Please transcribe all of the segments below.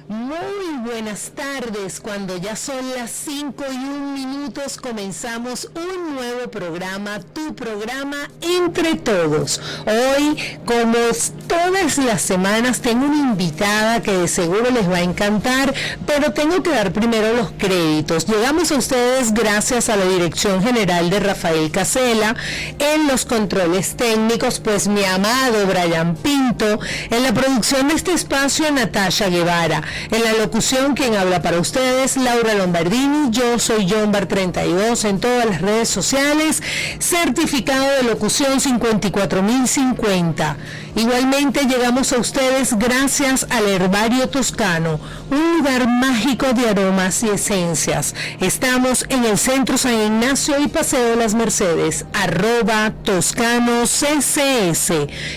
Muy buenas tardes, cuando ya son las 5:01, comenzamos un nuevo programa, tu programa Entre Todos. Hoy, como todas las semanas, tengo una invitada que de seguro les va a encantar, pero tengo que dar primero los créditos. Llegamos a ustedes gracias a la Dirección General de Rafael Casela, en los controles técnicos, pues mi amado Brian Pinto, en la producción de este espacio, Natasha Guevara. En la locución, quien habla para ustedes, Laura Lombardini. Yo soy Jonbar32 en todas las redes sociales, certificado de locución 54050. Igualmente llegamos a ustedes gracias al Herbario Toscano, un lugar mágico de aromas y esencias. Estamos en el Centro San Ignacio y Paseo de las Mercedes, @ToscanoCCS.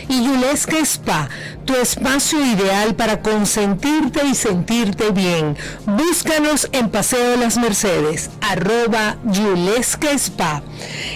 Y Yulesca Spa, tu espacio ideal para consentirte y sentirte bien. Búscanos en Paseo de las Mercedes, @Yulesca Spa.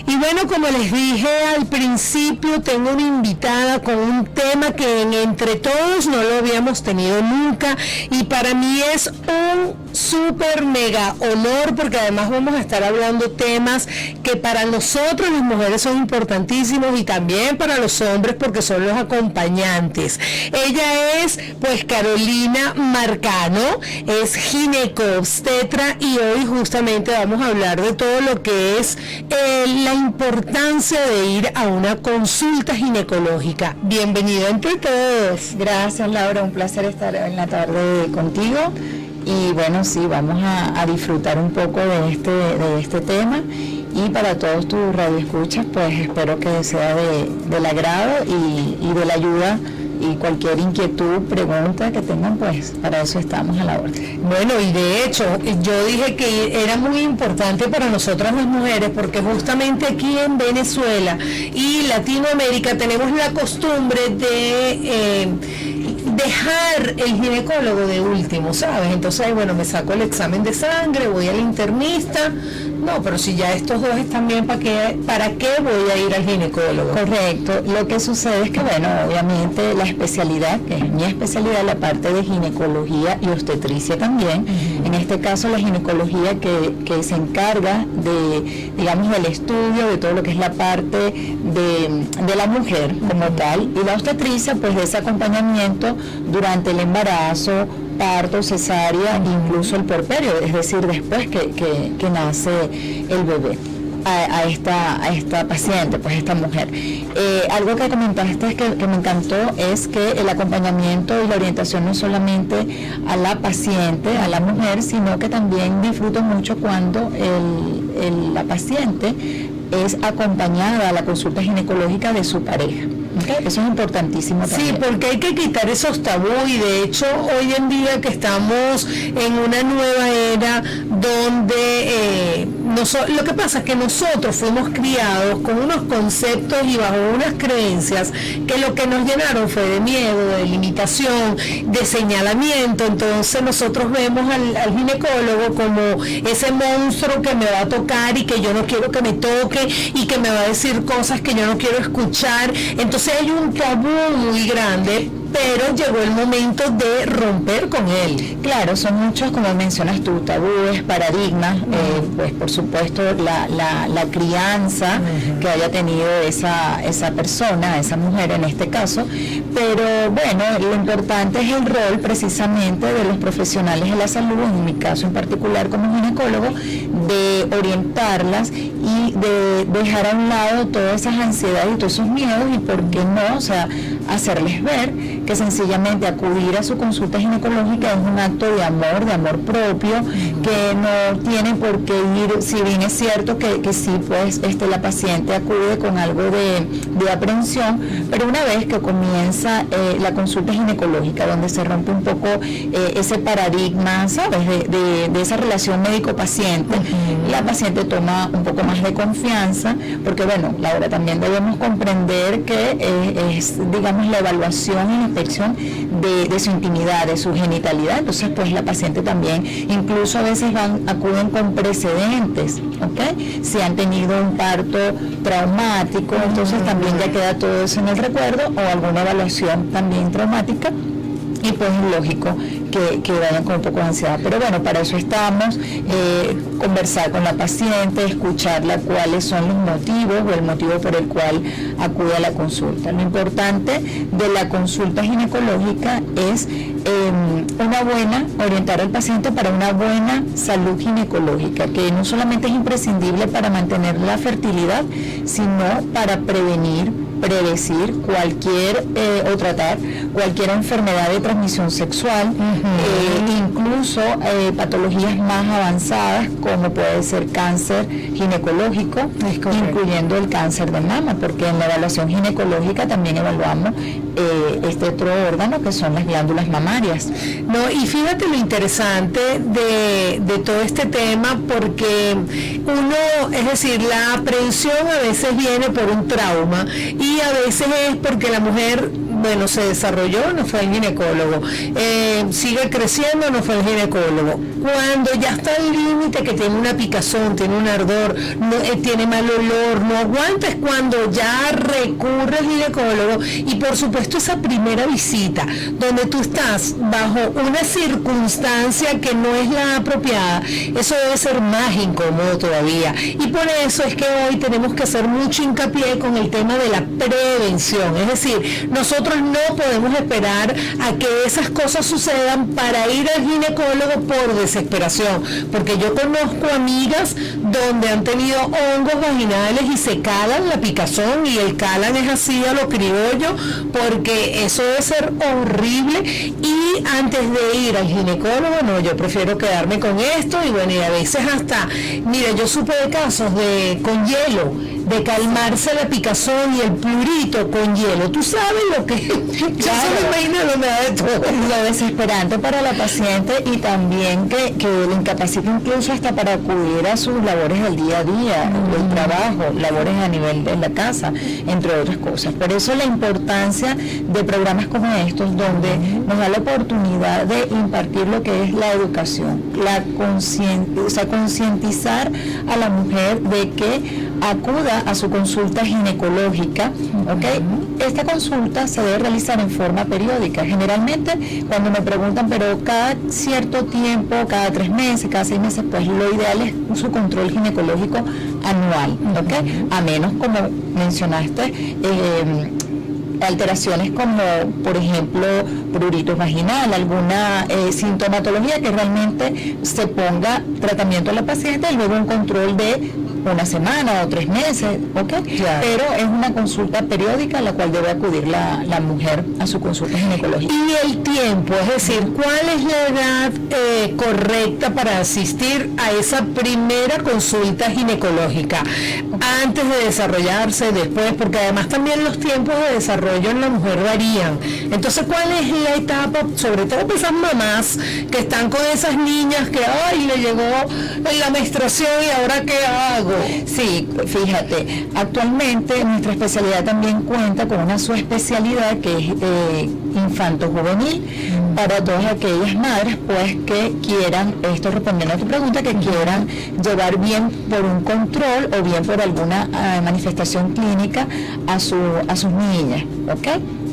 Y bueno, como les dije al principio, tengo una invitada con un tema que en Entre Todos no lo habíamos tenido nunca, y para mí es un súper mega honor, porque además vamos a estar hablando temas que para nosotros las mujeres son importantísimos, y también para los hombres, porque son los acompañantes. Ella es pues Carolina Marcano, es ginecobstetra, y hoy justamente vamos a hablar de todo lo que es la importancia de ir a una consulta ginecológica. Bienvenida Entre Todos. Gracias, Laura, un placer estar en la tarde contigo. Y bueno, sí, vamos a disfrutar un poco de este tema, y para todos tus radioescuchas, pues espero que sea del agrado y de la ayuda, y cualquier inquietud, pregunta que tengan, pues para eso estamos a la orden. Bueno, y de hecho, yo dije que era muy importante para nosotras las mujeres, porque justamente aquí en Venezuela y Latinoamérica tenemos la costumbre de dejar el ginecólogo de último, ¿sabes? Entonces, bueno, me saco el examen de sangre, voy al internista. No, pero si ya estos dos están bien, ¿para qué voy a ir al ginecólogo? Correcto. Lo que sucede es que, bueno, obviamente la especialidad, que es mi especialidad, la parte de ginecología y obstetricia también, en este caso la ginecología que se encarga de, digamos, del estudio de todo lo que es la parte de la mujer como tal, y la obstetricia, pues de ese acompañamiento durante el embarazo, parto, cesárea, incluso el puerperio, es decir, después que nace el bebé, a esta paciente, pues esta mujer. Algo que comentaste que me encantó es que el acompañamiento y la orientación no solamente a la paciente, a la mujer, sino que también disfruto mucho cuando la paciente es acompañada a la consulta ginecológica de su pareja. Okay. Eso es importantísimo también. Sí, porque hay que quitar esos tabús, y de hecho hoy en día que estamos en una nueva era donde lo que pasa es que nosotros fuimos criados con unos conceptos y bajo unas creencias que lo que nos llenaron fue de miedo, de limitación, de señalamiento. Entonces nosotros vemos al ginecólogo como ese monstruo que me va a tocar y que yo no quiero que me toque, y que me va a decir cosas que yo no quiero escuchar. Entonces hay un tabú muy grande, pero llegó el momento de romper con él. Claro, son muchos, como mencionas tú, tabúes, paradigmas, pues por supuesto la crianza que haya tenido esa persona, esa mujer en este caso, pero bueno, lo importante es el rol precisamente de los profesionales de la salud, en mi caso en particular como ginecólogo, de orientarlas y de dejar a un lado todas esas ansiedades y todos esos miedos, y por qué no, o sea, hacerles ver que sencillamente acudir a su consulta ginecológica es un acto de amor propio, que no tiene por qué ir, si bien es cierto que sí, pues la paciente acude con algo de aprensión, pero una vez que comienza la consulta ginecológica, donde se rompe un poco ese paradigma, ¿sabes?, de esa relación médico-paciente, la paciente toma un poco más de confianza, porque bueno, Laura, también debemos comprender que es, digamos, la evaluación y la inspección de su intimidad, de su genitalidad. Entonces, pues la paciente también, incluso a veces acuden con precedentes, ¿ok? Si han tenido un parto traumático, entonces también ya queda todo eso en el recuerdo, o alguna evaluación también traumática, y pues es lógico que vayan con un poco de ansiedad. Pero bueno, para eso estamos, conversar con la paciente, escucharla cuáles son los motivos o el motivo por el cual acude a la consulta. Lo importante de la consulta ginecológica es orientar al paciente para una buena salud ginecológica, que no solamente es imprescindible para mantener la fertilidad, sino para prevenir, predecir cualquier o tratar cualquier enfermedad de transmisión sexual, incluso patologías más avanzadas como puede ser cáncer ginecológico, incluyendo el cáncer de mama, porque en la evaluación ginecológica también evaluamos este otro órgano que son las glándulas mamarias. No, y fíjate lo interesante de todo este tema, porque es decir, la aprehensión a veces viene por un trauma y a veces es porque la mujer, se desarrolló, no fue al ginecólogo, sigue creciendo, no fue al ginecólogo. Cuando ya está al límite, que tiene una picazón, tiene un ardor, tiene mal olor, no aguanta, es cuando ya recurre al ginecólogo. Y por supuesto esa primera visita, donde tú estás bajo una circunstancia que no es la apropiada, eso debe ser más incómodo todavía. Y por eso es que hoy tenemos que hacer mucho hincapié con el tema de la prevención. Es decir, nosotros no podemos esperar a que esas cosas sucedan para ir al ginecólogo por desesperación, porque yo conozco amigas donde han tenido hongos vaginales y se calan la picazón, y el calan es así a lo criollo, porque eso debe ser horrible. Y antes de ir al ginecólogo, no, yo prefiero quedarme con esto. Y bueno, y a veces hasta, mira, yo supe de casos con hielo, de calmarse la picazón y el plurito con hielo. Tú sabes lo que yo se me imagino, no me da de todo. Lo desesperante para la paciente, y también que le incapacita incluso hasta para acudir a sus labores del día a día, el trabajo, labores a nivel de la casa, entre otras cosas. Por eso la importancia de programas como estos, donde nos da la oportunidad de impartir lo que es la educación, concientizar a la mujer de que acuda a su consulta ginecológica, Esta consulta se debe realizar en forma periódica. Generalmente, cuando me preguntan, pero cada cierto tiempo, cada 3 meses, cada 6 meses, pues lo ideal es su control ginecológico anual, A menos, como mencionaste, alteraciones como, por ejemplo, prurito vaginal, alguna sintomatología que realmente se ponga tratamiento a la paciente y luego un control de 1 semana o 3 meses, Claro. Pero es una consulta periódica a la cual debe acudir la mujer a su consulta ginecológica. Y el tiempo, es decir, ¿cuál es la edad correcta para asistir a esa primera consulta ginecológica? Antes de desarrollarse, después, porque además también los tiempos de desarrollo en la mujer varían. Entonces, ¿cuál es la etapa, sobre todo para esas mamás que están con esas niñas que, le llegó la menstruación y ahora qué hago? Sí, fíjate, actualmente nuestra especialidad también cuenta con una subespecialidad que es infanto-juvenil, para todas aquellas madres pues que quieran, esto respondiendo a tu pregunta, que quieran llevar bien por un control o bien por alguna manifestación clínica a sus niñas,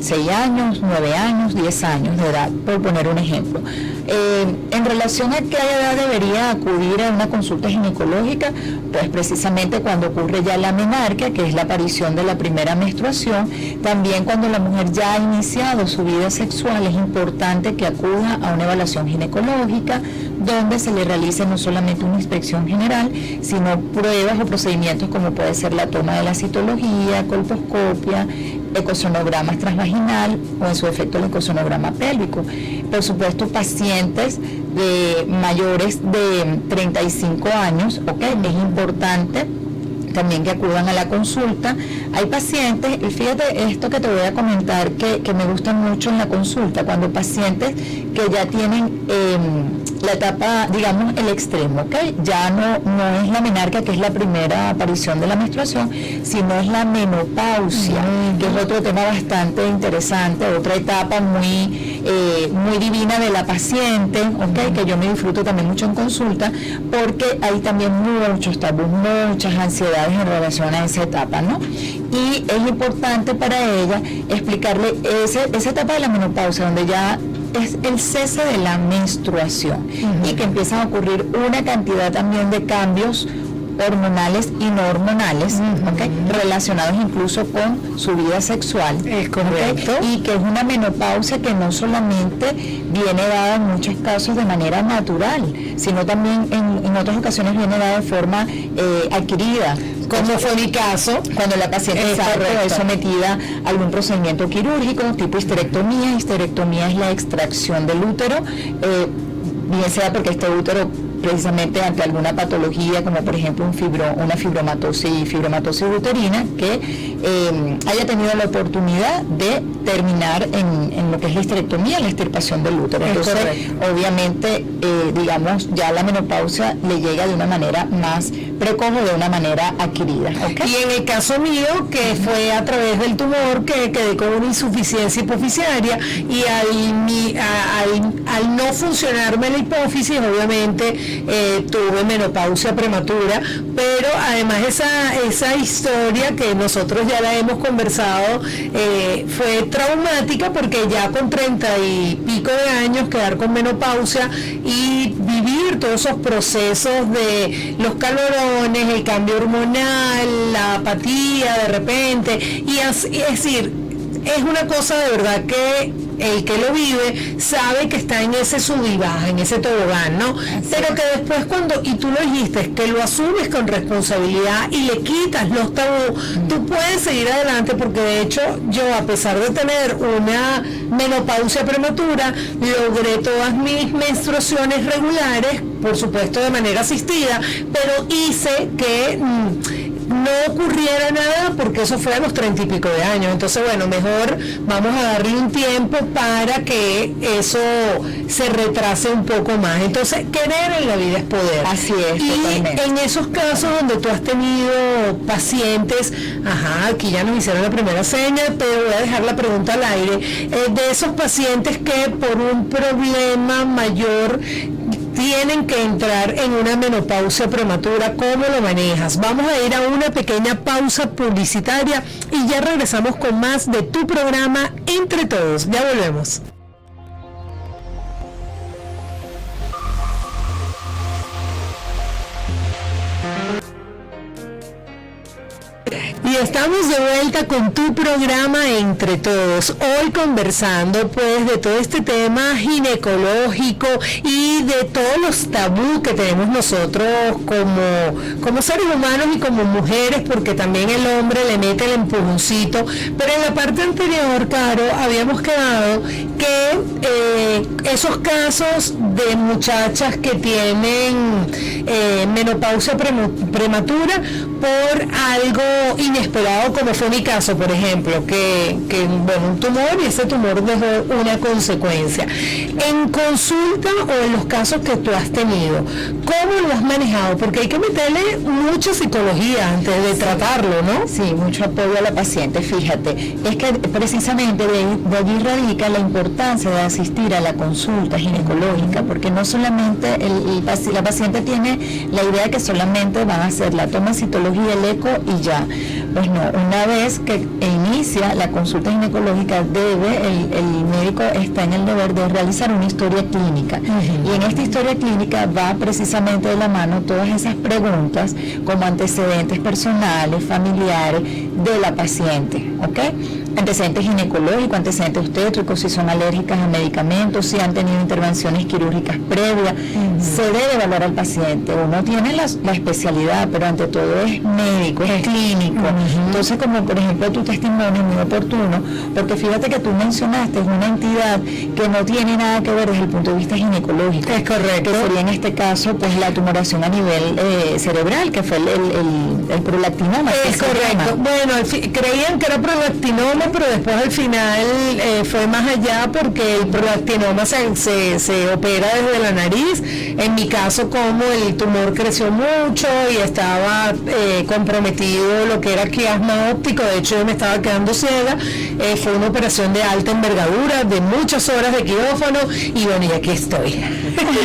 6 años, 9 años, 10 años de edad, por poner un ejemplo. En relación a qué edad debería acudir a una consulta ginecológica, pues precisamente cuando ocurre ya la menarquia, que es la aparición de la primera menstruación. También cuando la mujer ya ha iniciado su vida sexual, es importante que acuda a una evaluación ginecológica, donde se le realice no solamente una inspección general, sino pruebas o procedimientos como puede ser la toma de la citología, colposcopia, ecosonogramas transvaginal o en su efecto el ecosonograma pélvico. Por supuesto, pacientes de mayores de 35 años, es importante también que acudan a la consulta. Hay pacientes, y fíjate esto que te voy a comentar que me gusta mucho en la consulta, cuando pacientes que ya tienen la etapa, digamos, el extremo, ya no es la menarquia, que es la primera aparición de la menstruación, sino es la menopausia, que es otro tema bastante interesante, otra etapa muy divina de la paciente, que yo me disfruto también mucho en consulta, porque hay también muchos tabús, muchas ansiedades en relación a esa etapa, Y es importante para ella explicarle esa etapa de la menopausia, donde ya es el cese de la menstruación y que empiezan a ocurrir una cantidad también de cambios hormonales y no hormonales, ¿okay? Relacionados incluso con su vida sexual. Es correcto. ¿Okay? Y que es una menopausia que no solamente viene dada en muchos casos de manera natural, sino también en otras ocasiones viene dada de forma adquirida. Como fue mi caso, cuando la paciente es sometida a algún procedimiento quirúrgico, tipo histerectomía. Histerectomía es la extracción del útero, bien sea porque este útero precisamente ante alguna patología como por ejemplo una fibromatosis uterina que haya tenido la oportunidad de terminar en lo que es la histerectomía, la extirpación del útero. Entonces, obviamente, digamos, ya la menopausia le llega de una manera más precoz o de una manera adquirida. ¿Okay? Y en el caso mío, que fue a través del tumor, que quedé con una insuficiencia hipoficiaria y al no funcionarme la hipófisis, obviamente tuve menopausia prematura, pero además esa historia que nosotros ya la hemos conversado fue traumática porque ya con 30 y pico de años quedar con menopausia y vivir todos esos procesos de los calorones, el cambio hormonal, la apatía de repente, y es decir, es una cosa de verdad que el que lo vive sabe que está en ese sub y baja, en ese tobogán, ¿no? Pero que después y tú lo dijiste, que lo asumes con responsabilidad y le quitas los tabús, tú puedes seguir adelante, porque de hecho yo, a pesar de tener una menopausia prematura, logré todas mis menstruaciones regulares, por supuesto de manera asistida, pero hice que no ocurriera nada, porque eso fue a los 30 y pico de años. Entonces, bueno, mejor vamos a darle un tiempo para que eso se retrase un poco más. Entonces, querer en la vida es poder. Así es, y totalmente. En esos casos donde tú has tenido pacientes, aquí ya nos hicieron la primera seña, pero voy a dejar la pregunta al aire, de esos pacientes que por un problema mayor tienen que entrar en una menopausia prematura, ¿cómo lo manejas? Vamos a ir a una pequeña pausa publicitaria y ya regresamos con más de tu programa Entre Todos. Ya volvemos. Y estamos de vuelta con tu programa Entre Todos, hoy conversando pues de todo este tema ginecológico y de todos los tabús que tenemos nosotros como seres humanos y como mujeres, porque también el hombre le mete el empujoncito. Pero en la parte anterior, Caro, habíamos quedado que esos casos de muchachas que tienen menopausia prematura por algo inesperado, como fue mi caso, por ejemplo, que un tumor, y ese tumor dejó una consecuencia. En consulta o en los casos que tú has tenido, ¿cómo lo has manejado? Porque hay que meterle mucha psicología antes de tratarlo, ¿no? Sí, mucho apoyo a la paciente. Fíjate, es que precisamente de allí radica la importancia de asistir a la consulta ginecológica, porque no solamente la paciente tiene la idea de que solamente van a hacer la toma de citología, el eco y ya. Pues no, una vez que inicia la consulta ginecológica, el médico está en el deber de realizar una historia clínica. Y en esta historia clínica va precisamente de la mano todas esas preguntas como antecedentes personales, familiares de la paciente, ¿ok? Antecedentes ginecológicos, antecedentes obstétricos, si son alérgicas a medicamentos, si han tenido intervenciones quirúrgicas previas. Se debe evaluar al paciente. Uno tiene la especialidad, pero ante todo es médico, es clínico. Entonces, como por ejemplo tu testimonio es muy oportuno, porque fíjate que tú mencionaste una entidad que no tiene nada que ver desde el punto de vista ginecológico. Es correcto. Que sería en este caso pues la tumoración a nivel cerebral, que fue el prolactinoma. Es correcto. Bueno, creían que era prolactinoma, pero después al final fue más allá, porque el prolactinoma se opera desde la nariz. En mi caso, como el tumor creció mucho y estaba comprometido lo que era quiasma óptico, de hecho yo me estaba quedando ciega, fue una operación de alta envergadura, de muchas horas de quirófano, y bueno, y aquí estoy. Porque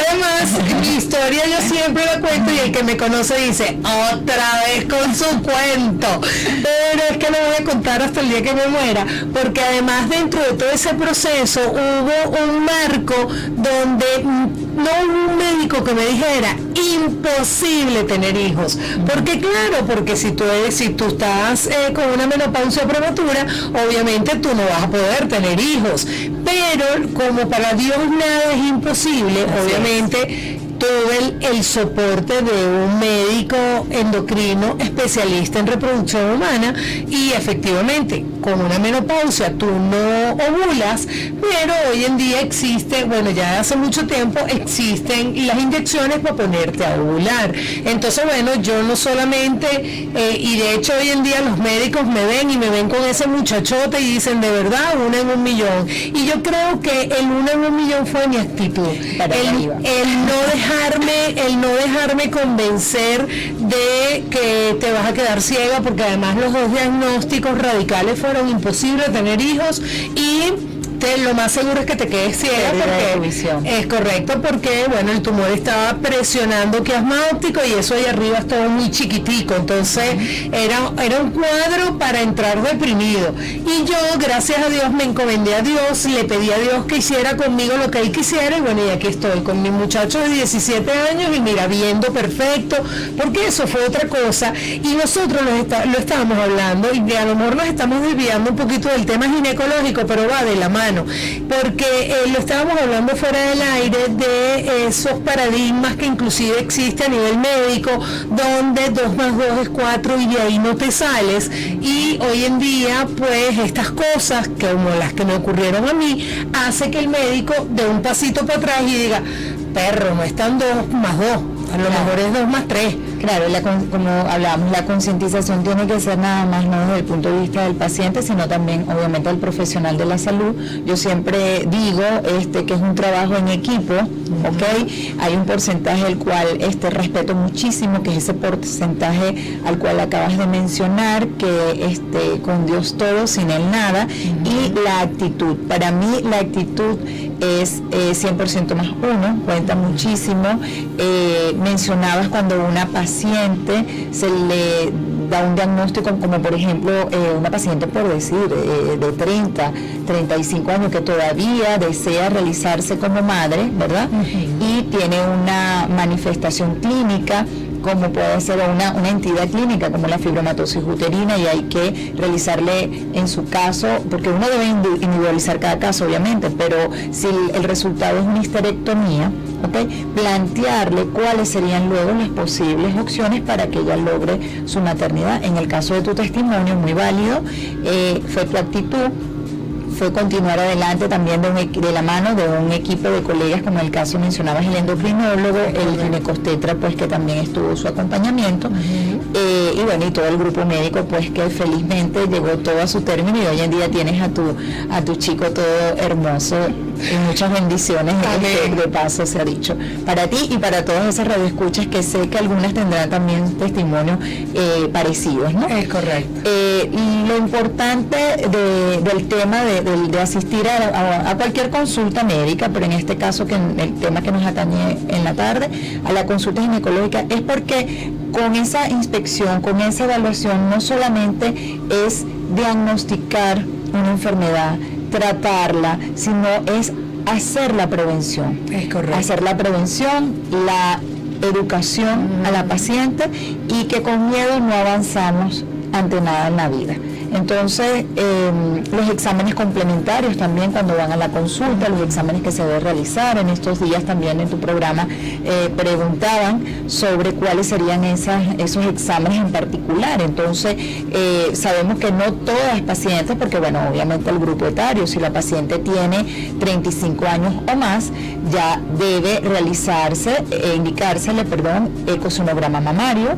además mi historia yo siempre la cuento, y el que me conoce dice, otra vez con su cuento, pero es que la voy a contar hasta el día que me muera, porque además dentro de todo ese proceso hubo un marco donde no hubo un médico que me dijera imposible tener hijos, porque claro, porque si tú estás con una menopausia prematura, obviamente tú no vas a poder tener hijos, pero como para Dios nada es imposible, obviamente tuve el soporte de un médico endocrino especialista en reproducción humana y efectivamente con una menopausia tú no ovulas, pero hoy en día existe, bueno, ya hace mucho tiempo existen las inyecciones para ponerte a ovular. Entonces, bueno, yo no solamente, y de hecho hoy en día los médicos me ven con ese muchachote y dicen, de verdad, 1 en 1.000.000. Y yo creo que el 1 en 1.000.000 fue mi actitud. El no dejarme convencer de que te vas a quedar ciega, porque además los 2 diagnósticos radicales fueron imposible tener hijos y lo más seguro es que te quedes ciega, porque es correcto, porque bueno, el tumor estaba presionando quiasma óptico y eso ahí arriba es todo muy chiquitico, entonces era un cuadro para entrar deprimido, y yo gracias a Dios me encomendé a Dios, le pedí a Dios que hiciera conmigo lo que él quisiera, y bueno, y aquí estoy con mi muchacho de 17 años y mira, viendo perfecto, porque eso fue otra cosa, y nosotros lo estábamos hablando, y a lo mejor nos estamos desviando un poquito del tema ginecológico, pero va de la mano, porque lo estábamos hablando fuera del aire de esos paradigmas que inclusive existe a nivel médico, donde 2 más 2 es 4 y de ahí no te sales, y hoy en día pues estas cosas, que como las que me ocurrieron a mí, hace que el médico dé un pasito para atrás y diga, perro, no están 2 más 2, a lo mejor es 2 más 3. Claro, como hablábamos, la concientización tiene que ser nada más no desde el punto de vista del paciente, sino también obviamente del profesional de la salud. Yo siempre digo que es un trabajo en equipo, ¿ok? Hay un porcentaje el cual respeto muchísimo, que es ese porcentaje al cual acabas de mencionar, que con Dios todo, sin Él nada, y la actitud. Para mí la actitud es 100% más 1, cuenta muchísimo. Mencionabas cuando una paciente se le da un diagnóstico, como por ejemplo una paciente, por decir, de 30, 35 años, que todavía desea realizarse como madre, ¿verdad? Y tiene una manifestación clínica, como puede ser una entidad clínica como la fibromatosis uterina, y hay que realizarle en su caso, porque uno debe individualizar cada caso obviamente, pero si el resultado es una histerectomía, ¿okay? Plantearle cuáles serían luego las posibles opciones para que ella logre su maternidad. En el caso de tu testimonio, muy válido, fue tu actitud, fue continuar adelante también de la mano de un equipo de colegas, como el caso mencionabas, el endocrinólogo, el ginecostetra, pues que también estuvo su acompañamiento, y bueno, y todo el grupo médico, pues que felizmente llegó todo a su término, y hoy en día tienes a tu chico todo hermoso, y muchas bendiciones, de paso se ha dicho, para ti y para todas esas radioescuchas, que sé que algunas tendrán también testimonios parecidos, ¿no? Es correcto. Lo importante del tema de asistir a cualquier consulta médica, pero en este caso, que el tema que nos atañe en la tarde, a la consulta ginecológica, es porque con esa inspección, con esa evaluación, no solamente es diagnosticar una enfermedad, tratarla, sino es hacer la prevención. Es correcto. Hacer la prevención, la educación a la paciente, y que con miedo no avanzamos ante nada en la vida. Entonces, los exámenes complementarios también cuando van a la consulta, los exámenes que se debe realizar. En estos días también en tu programa preguntaban sobre cuáles serían esos exámenes en particular. Entonces, sabemos que no todas las pacientes, porque bueno, obviamente el grupo etario, si la paciente tiene 35 años o más, ya debe indicársele, ecosonograma mamario,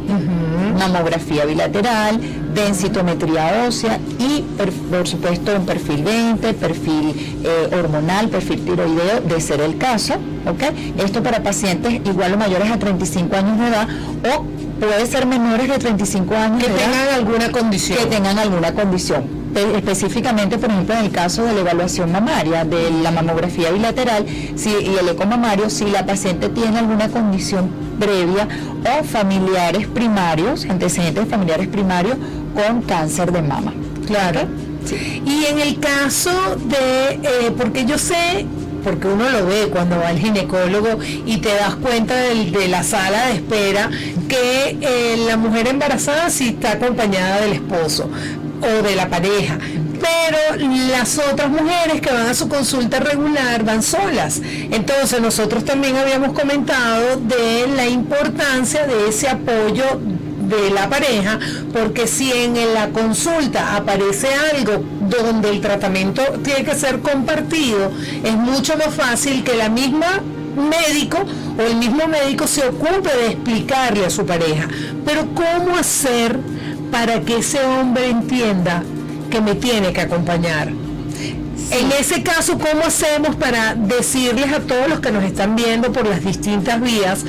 mamografía bilateral, densitometría ósea y por supuesto un perfil 20, perfil hormonal, perfil tiroideo, de ser el caso, ¿ok? Esto para pacientes igual o mayores a 35 años de edad, o puede ser menores de 35 años que tengan alguna condición. Que tengan alguna condición. Específicamente, por ejemplo, en el caso de la evaluación mamaria, de la mamografía bilateral y el ecomamario, si la paciente tiene alguna condición previa o familiares primarios, antecedentes familiares primarios con cáncer de mama. Claro. ¿Okay? Sí. Y en el caso de, porque yo sé, porque uno lo ve cuando va al ginecólogo y te das cuenta de la sala de espera, que la mujer embarazada sí está acompañada del esposo o de la pareja, pero las otras mujeres que van a su consulta regular van solas. Entonces nosotros también habíamos comentado de la importancia de ese apoyo de la pareja, porque si en la consulta aparece algo donde el tratamiento tiene que ser compartido, es mucho más fácil que la misma médico o el mismo médico se ocupe de explicarle a su pareja. Pero ¿cómo hacer para que ese hombre entienda que me tiene que acompañar? Sí. En ese caso, ¿cómo hacemos para decirles a todos los que nos están viendo por las distintas vías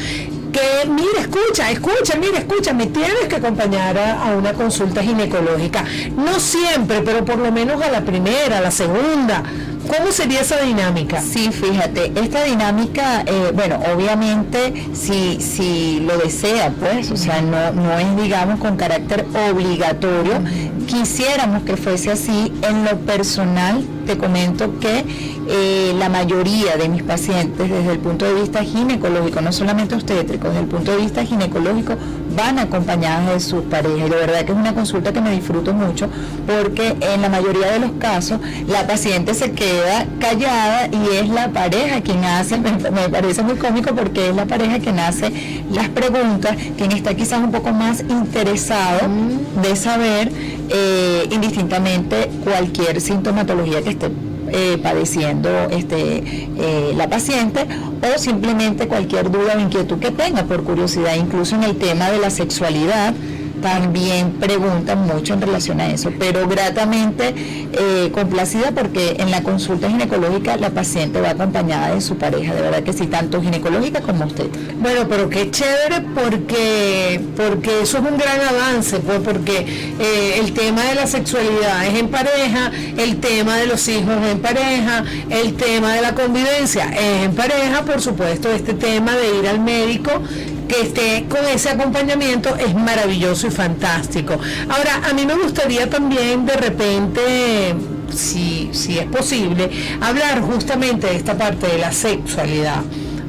que, mira, escucha, me tienes que acompañar a una consulta ginecológica? No siempre, pero por lo menos a la primera, a la segunda. ¿Cómo sería esa dinámica? Sí, fíjate, esta dinámica, bueno, obviamente si lo desea, pues, o sea, no es, digamos, con carácter obligatorio. Quisiéramos que fuese así. En lo personal, te comento que la mayoría de mis pacientes, desde el punto de vista ginecológico, no solamente obstétrico, desde el punto de vista ginecológico, van acompañadas de sus parejas. Y de verdad que es una consulta que me disfruto mucho, porque en la mayoría de los casos la paciente se queda callada y es la pareja quien hace, me parece muy cómico porque es la pareja quien hace las preguntas, quien está quizás un poco más interesado de saber indistintamente cualquier sintomatología que esté padeciendo la paciente, o simplemente cualquier duda o inquietud que tenga por curiosidad. Incluso en el tema de la sexualidad también preguntan mucho en relación a eso, pero gratamente complacida, porque en la consulta ginecológica la paciente va acompañada de su pareja, de verdad que sí, tanto ginecológica como usted. Bueno, pero qué chévere, porque eso es un gran avance, pues, porque el tema de la sexualidad es en pareja, el tema de los hijos es en pareja, el tema de la convivencia es en pareja, por supuesto, este tema de ir al médico que esté con ese acompañamiento es maravilloso y fantástico. Ahora, a mí me gustaría también de repente, si es posible, hablar justamente de esta parte de la sexualidad,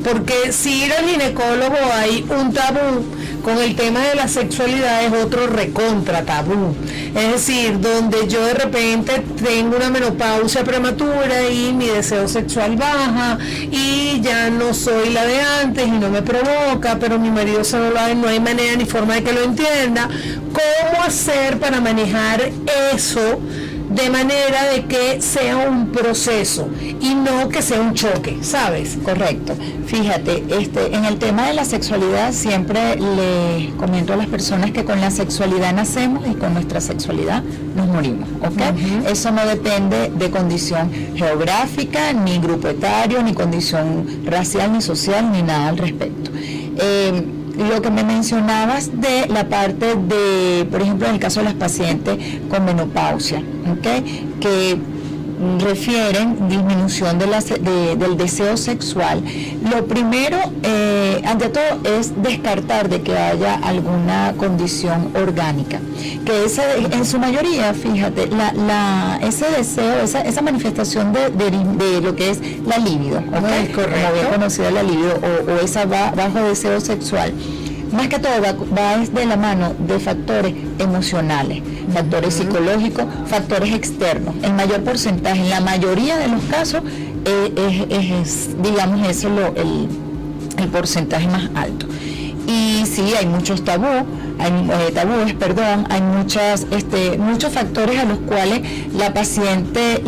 porque si ir al ginecólogo hay un tabú, con el tema de la sexualidad es otro recontra tabú. Es decir, donde yo de repente tengo una menopausia prematura y mi deseo sexual baja y ya no soy la de antes y no me provoca, pero mi marido solo lo hace, no hay manera ni forma de que lo entienda. ¿Cómo hacer para manejar eso de manera de que sea un proceso y no que sea un choque, ¿sabes? Correcto. Fíjate, en el tema de la sexualidad siempre les comento a las personas que con la sexualidad nacemos y con nuestra sexualidad nos morimos, ¿ok? Uh-huh. Eso no depende de condición geográfica, ni grupo etario, ni condición racial, ni social, ni nada al respecto. Lo que me mencionabas de la parte de, por ejemplo, en el caso de las pacientes con menopausia, ¿okay? Que refieren disminución del deseo sexual. Lo primero, ante todo, es descartar de que haya alguna condición orgánica, que en su mayoría, fíjate, ese deseo, esa manifestación de lo que es la libido, ¿okay? Como bien conocida la libido, o esa bajo deseo sexual, más que todo va de la mano de factores emocionales, factores psicológicos, factores externos. El mayor porcentaje, en la mayoría de los casos, digamos, eso el porcentaje más alto. Y sí, hay muchos tabúes, hay muchos factores a los cuales la paciente,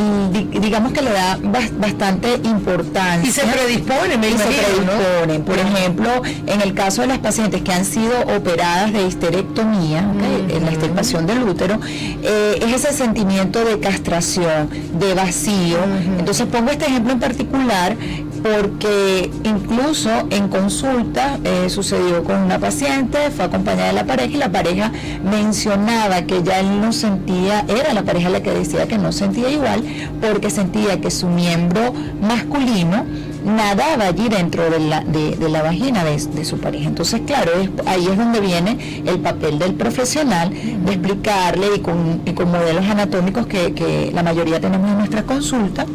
digamos que le da bastante importancia. Y se predisponen, ¿no? Por ejemplo, en el caso de las pacientes que han sido operadas de histerectomía, en la extirpación del útero, es ese sentimiento de castración, de vacío. Entonces pongo este ejemplo en particular porque incluso en consulta sucedió con una paciente, fue acompañada de la pareja y la pareja mencionaba que ya él no sentía, era la pareja la que decía que no sentía igual porque sentía que su miembro masculino nadaba allí dentro de la vagina de su pareja. Entonces, claro, ahí es donde viene el papel del profesional, de explicarle y con modelos anatómicos que la mayoría tenemos en nuestra consulta,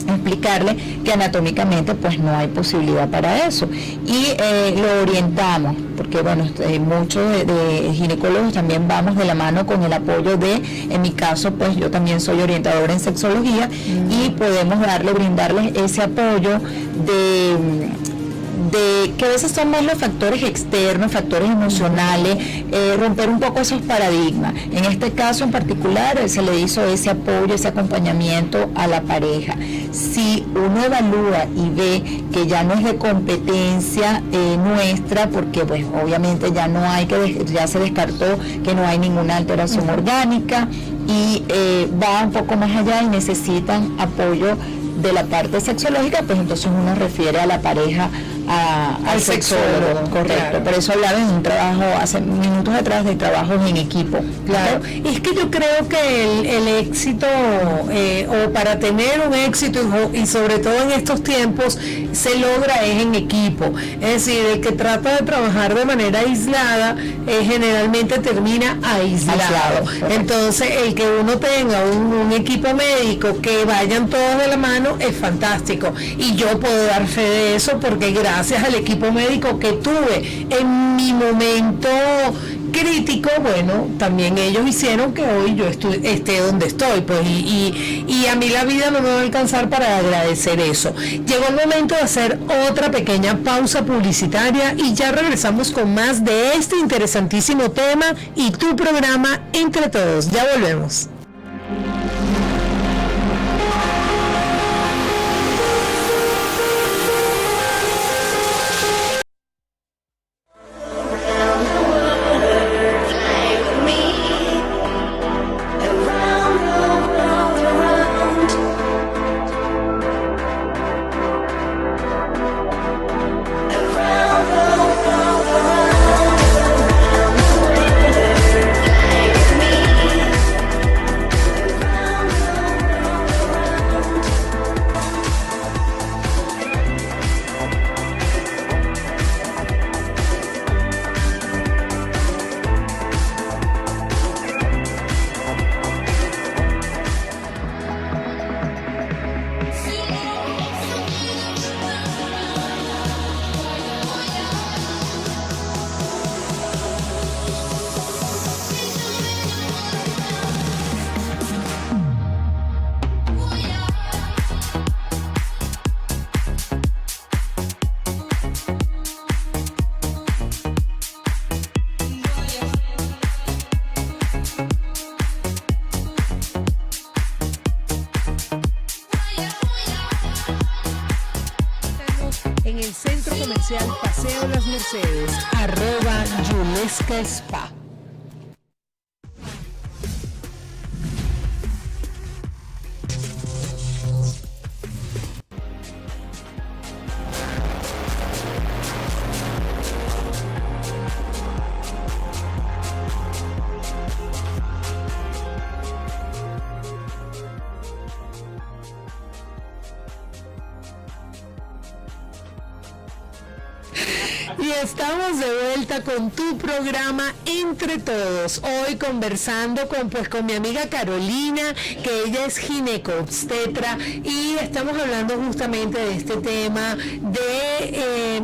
explicarle que anatómicamente pues no hay posibilidad para eso y lo orientamos, porque bueno, muchos de ginecólogos también vamos de la mano con el apoyo en mi caso pues yo también soy orientadora en sexología y podemos brindarles ese apoyo de que a veces son más los factores externos, factores emocionales, romper un poco esos paradigmas. En este caso en particular se le hizo ese apoyo, ese acompañamiento a la pareja. Si uno evalúa y ve que ya no es de competencia nuestra, porque pues obviamente ya se descartó que no hay ninguna alteración orgánica y va un poco más allá y necesitan apoyo de la parte sexológica, pues entonces uno refiere a la pareja al sexólogo, correcto. Claro. Por eso hablaba en un trabajo, hace minutos atrás, de trabajos en equipo. Claro, es que yo creo que el éxito, o para tener un éxito, y sobre todo en estos tiempos, se logra es en equipo. Es decir, el que trata de trabajar de manera aislada, generalmente termina aislado. Entonces, el que uno tenga un equipo médico que vayan todos de la mano es fantástico. Y yo puedo dar fe de eso porque gracias al equipo médico que tuve en mi momento crítico, bueno, también ellos hicieron que hoy yo esté donde estoy, pues, y a mí la vida no me va a alcanzar para agradecer eso. Llegó el momento de hacer otra pequeña pausa publicitaria y ya regresamos con más de este interesantísimo tema y tu programa Entre Todos. Ya volvemos. En el Centro Comercial Paseo Las Mercedes, @Yulesca Spa. Y estamos de vuelta con tu programa Entre Todos. Hoy conversando con mi amiga Carolina, que ella es ginecobstetra, y estamos hablando justamente de este tema de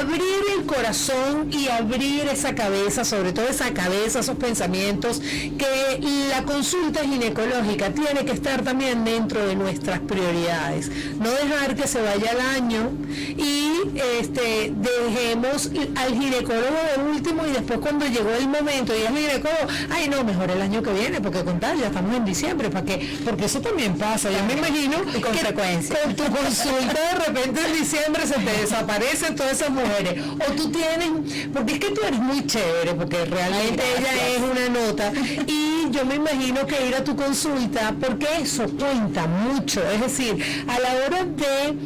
abrir el corazón y abrir esa cabeza, sobre todo esa cabeza, esos pensamientos, que la consulta ginecológica tiene que estar también dentro de nuestras prioridades. No dejar que se vaya el año y dejemos al ginecólogo de último, y después cuando llegó el momento y el ginecólogo, ay no, mejor el año que viene, porque con tal ya estamos en diciembre, porque eso también pasa. Yo me imagino que con tu consulta de repente en diciembre se te desaparecen todas esas mujeres, o tú tienes, porque es que tú eres muy chévere, porque realmente ella es una nota, y yo me imagino que ir a tu consulta, porque eso cuenta mucho, es decir, a la hora de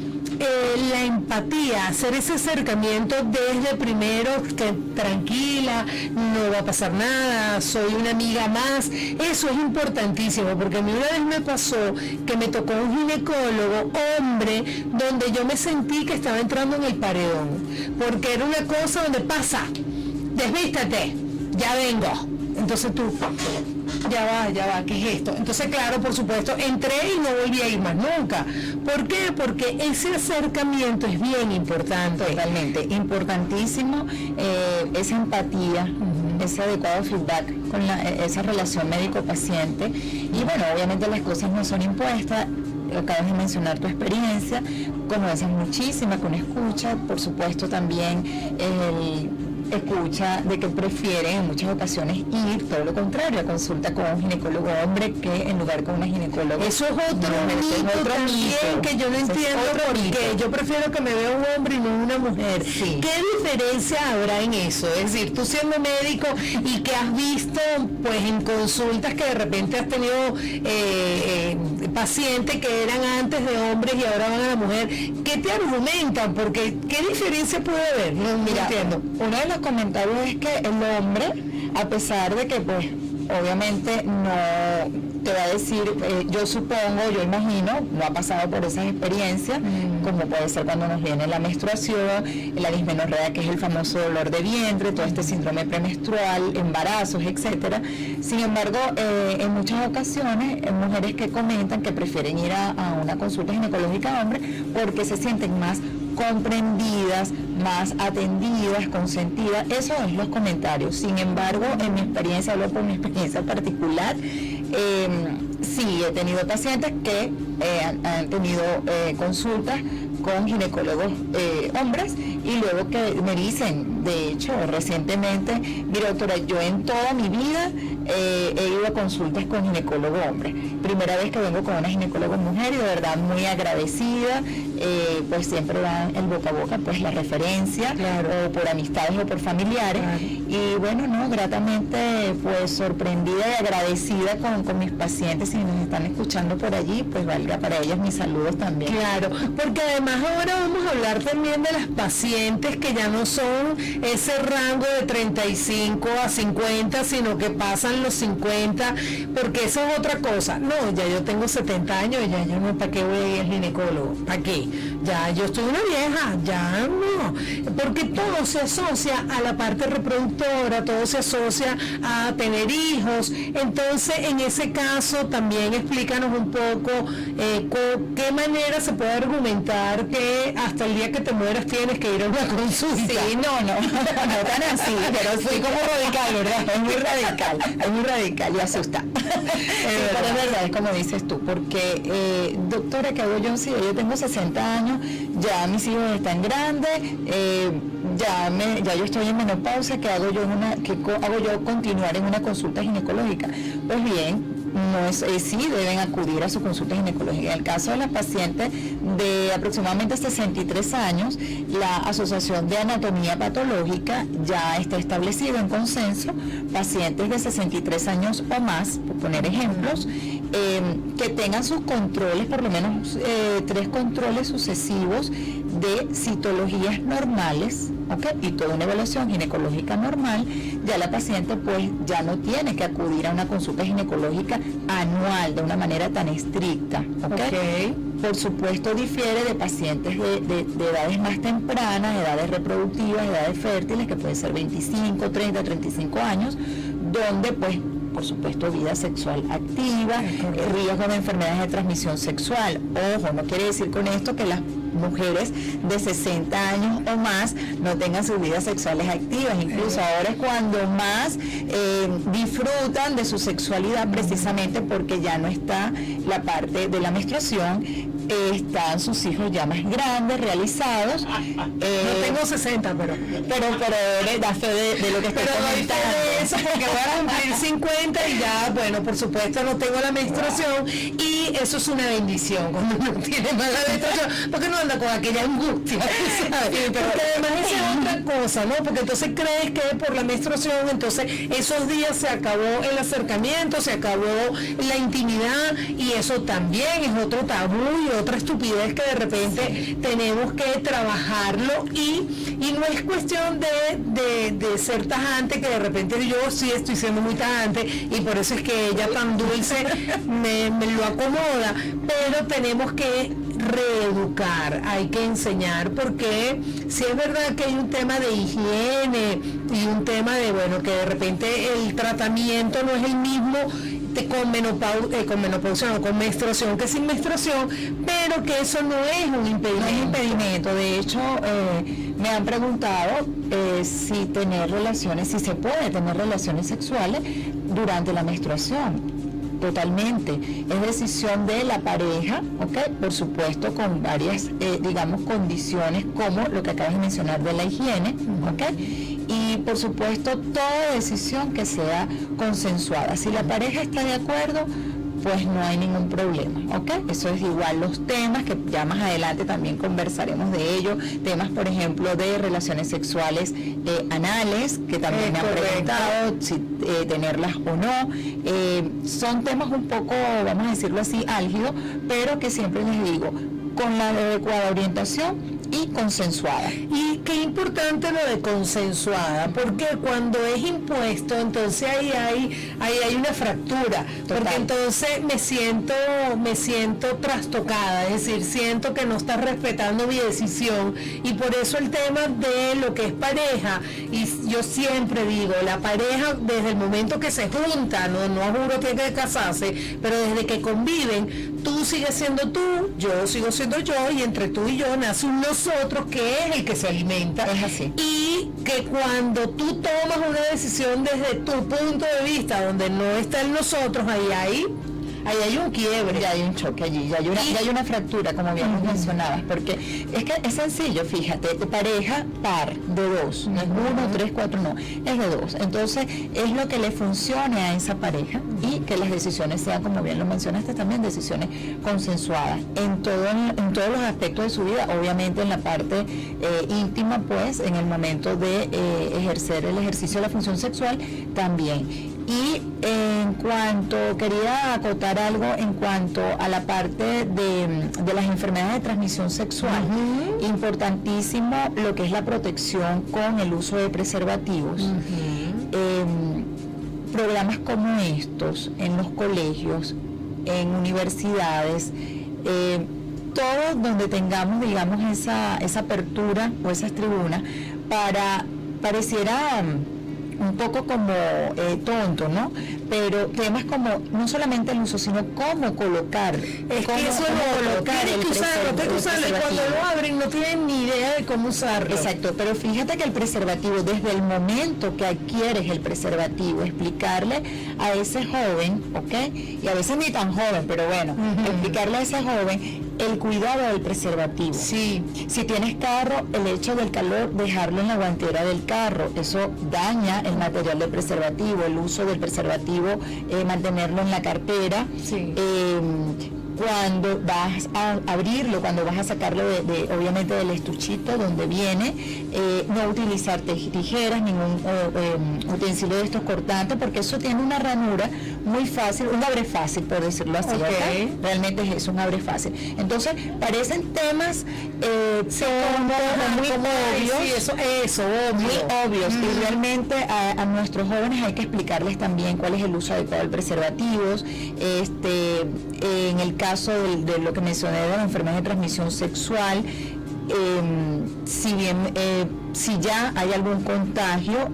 la empatía, hacer ese acercamiento desde primero, que tranquila, no va a pasar nada, soy una amiga más, eso es importantísimo, porque a mí una vez me pasó que me tocó un ginecólogo, hombre, donde yo me sentí que estaba entrando en el paredón, porque era una cosa donde pasa, desvístate, ya vengo, entonces tú, ya va, ¿qué es esto? Entonces, claro, por supuesto, entré y no volví a ir más nunca. ¿Por qué? Porque ese acercamiento es bien importante. Totalmente, importantísimo, esa empatía, ese adecuado feedback con esa relación médico-paciente. Y bueno, obviamente las cosas no son impuestas. Acabas de mencionar tu experiencia, conoces muchísima con escucha, por supuesto también escucha de que prefieren en muchas ocasiones ir, todo lo contrario, a consulta con un ginecólogo hombre que en lugar con una ginecóloga. Eso es otro mito también que yo no entiendo, porque yo prefiero que me vea un hombre y no una mujer. Sí. ¿Qué diferencia habrá en eso? Es decir, tú siendo médico y que has visto pues en consultas que de repente has tenido pacientes que eran antes de hombres y ahora van a la mujer, ¿qué te argumentan? Porque ¿qué diferencia puede haber? No entiendo. Uno de los comentarios es que el hombre, a pesar de que pues obviamente no te va a decir, yo supongo, yo imagino, no ha pasado por esas experiencias, como puede ser cuando nos viene la menstruación, la dismenorrea, que es el famoso dolor de vientre, todo este síndrome premenstrual, embarazos, etcétera. Sin embargo, en muchas ocasiones, mujeres que comentan que prefieren ir a una consulta ginecológica hombre porque se sienten más comprendidas, más atendidas, consentidas, eso es los comentarios. Sin embargo, en mi experiencia, hablo por mi experiencia particular, sí he tenido pacientes que han tenido consultas con ginecólogos hombres y luego que me dicen, de hecho, recientemente, mira doctora, yo en toda mi vida he ido a consultas con ginecólogo hombre. Primera vez que vengo con una ginecóloga mujer y de verdad muy agradecida, pues siempre dan el boca a boca, pues la referencia, claro, o por amistades o por familiares. Claro. Y bueno, no, gratamente pues sorprendida y agradecida con mis pacientes, si nos están escuchando por allí, pues valga para ellas mis saludos también. Claro, porque además ahora vamos a hablar también de las pacientes que ya no son ese rango de 35 a 50, sino que pasan los 50, porque eso es otra cosa. No, ya yo tengo 70 años, ya yo no, ¿para qué voy a ir al ginecólogo? ¿Para qué? Ya yo estoy una vieja, ya no, porque todo se asocia a la parte reproductora, todo se asocia a tener hijos. Entonces, en ese caso, también explícanos un poco qué manera se puede argumentar que hasta el día que te mueras tienes que ir a una consulta. Sí, no tan así, pero fui como radical, ¿verdad? Es muy radical y asusta. Pero es verdad, es como dices tú, porque doctora, ¿qué hago yo? Sí, yo tengo 60 años, ya mis hijos están grandes, ya yo estoy en menopausia, ¿qué hago yo continuar en una consulta ginecológica? Pues bien, sí deben acudir a su consulta ginecológica. En el caso de las pacientes de aproximadamente 63 años, la Asociación de Anatomía Patológica ya está establecido en consenso, pacientes de 63 años o más, por poner ejemplos, que tengan sus controles, por lo menos 3 controles sucesivos de citologías normales, ¿okay? Y toda una evaluación ginecológica normal, ya la paciente pues ya no tiene que acudir a una consulta ginecológica anual de una manera tan estricta, ¿okay? Por supuesto difiere de pacientes de edades más tempranas, edades reproductivas, edades fértiles, que pueden ser 25, 30, 35 años, donde pues por supuesto vida sexual activa, riesgo de enfermedades de transmisión sexual. Ojo, no quiere decir con esto que las mujeres de 60 años o más no tengan sus vidas sexuales activas, incluso ahora es cuando más disfrutan de su sexualidad, precisamente porque ya no está la parte de la menstruación, están sus hijos ya más grandes, realizados. No tengo 60, pero da fe de lo que estoy comentando. De eso, porque voy a cumplir 50 y ya, bueno, por supuesto no tengo la menstruación, y eso es una bendición cuando uno tiene mala menstruación, porque no anda con aquella angustia, ¿sabes? Sí, pero porque además esa es otra cosa, ¿no? Porque entonces crees que por la menstruación, entonces esos días se acabó el acercamiento, se acabó la intimidad, y eso también es otro tabú y otra estupidez que de repente tenemos que trabajarlo, y no es cuestión de ser tajante, que de repente yo sí estoy siendo muy tajante y por eso es que ella tan dulce me lo acomoda, pero tenemos que reeducar, hay que enseñar, porque si es verdad que hay un tema de higiene y un tema de, bueno, que de repente el tratamiento no es el mismo con menopausia o con menstruación que sin menstruación, pero que eso no es un impedimento. No es impedimento. De hecho, me han preguntado si se puede tener relaciones sexuales durante la menstruación. Totalmente, es decisión de la pareja, ¿ok? Por supuesto con varias, digamos, condiciones como lo que acabas de mencionar de la higiene, ¿ok? Y por supuesto toda decisión que sea consensuada. Si la pareja está de acuerdo, pues no hay ningún problema, ¿ok? Eso es igual los temas que ya más adelante también conversaremos de ello, temas por ejemplo de relaciones sexuales anales, que también me han preguntado si tenerlas o no, son temas un poco, vamos a decirlo así, álgidos, pero que siempre les digo, con la adecuada orientación y consensuada. Y qué importante lo de consensuada, porque cuando es impuesto, entonces ahí hay una fractura. Total. Porque entonces me siento trastocada, es decir, siento que no estás respetando mi decisión, y por eso el tema de lo que es pareja, y yo siempre digo, la pareja desde el momento que se junta, no juro que hay que casarse, pero desde que conviven, tú sigues siendo tú, yo sigo siendo yo, y entre tú y yo nace un nosotros que es el que se alimenta. Es así. Y que cuando tú tomas una decisión desde tu punto de vista, donde no está el nosotros, ahí hay un quiebre. Ya hay un choque allí, ya hay una fractura, como bien mencionabas, porque es que es sencillo, fíjate, de pareja par, de dos, no es 1, 3, 4, no, es de dos. Entonces, es lo que le funcione a esa pareja, y que las decisiones sean, como bien lo mencionaste también, decisiones consensuadas en todos los aspectos de su vida, obviamente en la parte íntima, pues, en el momento de ejercer el ejercicio de la función sexual también. Y en cuanto, quería acotar algo en cuanto a la parte de las enfermedades de transmisión sexual, importantísimo lo que es la protección con el uso de preservativos. Programas como estos en los colegios, en universidades, todos donde tengamos, digamos, esa apertura o esas tribunas, pareciera un poco como tonto, ¿no? Pero temas como no solamente el uso, sino cómo colocar. Es que eso lo tienes que usarlo, y cuando lo abren no tienen ni idea de cómo usarlo. Exacto, pero fíjate que el preservativo, desde el momento que adquieres el preservativo, explicarle a ese joven, ¿ok? Y a veces ni tan joven, pero bueno, explicarle a ese joven el cuidado del preservativo. Sí. Si tienes carro, el hecho del calor, dejarlo en la guantera del carro, eso daña el material del preservativo, el uso del preservativo, mantenerlo en la cartera. Sí. Cuando vas a abrirlo, cuando vas a sacarlo obviamente del estuchito donde viene, no utilizar tijeras, ningún utensilio de estos cortantes, porque eso tiene una ranura muy fácil, un abre fácil, por decirlo así. Okay. Realmente es eso, un abre fácil. Entonces, parecen temas muy obvios, sí, eso, muy obvios, y realmente a nuestros jóvenes hay que explicarles también cuál es el uso adecuado de preservativos. En el caso de lo que mencioné de la enfermedad de transmisión sexual, si ya hay algún contagio,